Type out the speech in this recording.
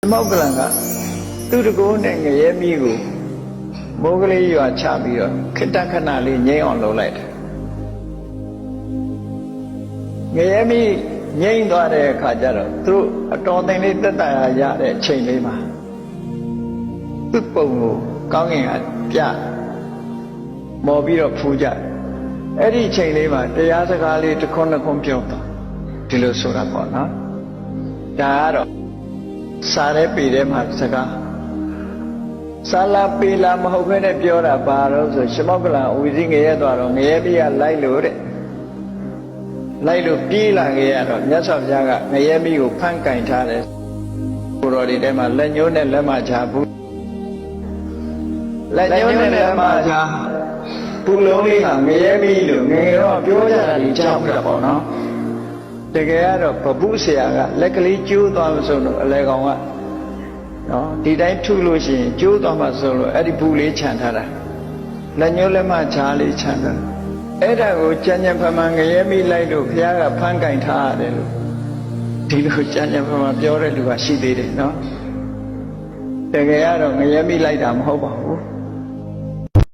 မောက်ကလန်ကသူတကိုးနဲ့ငရဲမီးကိုမိုးကလေးရွာချပြီးတော့ခစ်တခဏလေးငြိမ်းအောင်လုပ်လိုက်တယ်ငရဲမီးငြိမ်းသွားတဲ့အခါကျတော့သူတို့အတော်သိမ်လေးတက်တာရတဲ့အချိန်လေးမှာသူ့ပုံကိုကောင်းကင်ကပြမော်ပြီးတော့ဖူးကြအဲ့ဒီအချိန်လေးမှာတရားစကားလေးတစ်ခွန်းတစ်ခွန်းပြောတော့ဒီလိုဆိုတာပေါ့နော်ဒါကတော့စားရဲပေထဲမှာစကားစာလာပေလာမဟုတ်ဘဲနဲ့ပြောတာပါတော့ဆိုရှမောက်ကလန်ဝီစီငရဲသွားတော့ငရဲပြကလိုက်လို့တဲ့လိုက်လို့ပြေးလာခဲ့ရတော့မြတ်စွာဘုရားကငရဲမိကိုဖမ်းကင်ထားတယ်ကိုတော်ဒီထဲမှာလက်ညှိုးနဲ့လက်မချဘူးလက်ညှိုးနဲ့လက်မချဘူးလုံးလေးကငရဲမိလို့ငယ်တော့ပြောကြတာကြီးကြောက်တာပေါ့နော်တကယ်ကတော့ဘပုဆရာကလက်ကလေးကျိုးသွားမဆုံးတော့အလဲကောင်ကနော်ဒီတိုင်းထုလို့ရှိရင်ကျိုးသွားမှဆိုလို့အဲ့ဒီဘူးလေးခြံထားတာလက်ညှိုးလက်မချားလေးခြံထားအဲ့ဒါကိုကြံ့ကြံ့ဖမှန်ငရဲမိလိုက်လို့ဘုရားကဖမ်းကင်ထားရတယ်လို့ဒီလိုကြံ့ကြံ့ဖမှန်ပြောတဲ့လူကရှိသေးတယ်နော်တကယ်ကတော့ငရဲမိလိုက်တာမဟုတ်ပါဘူး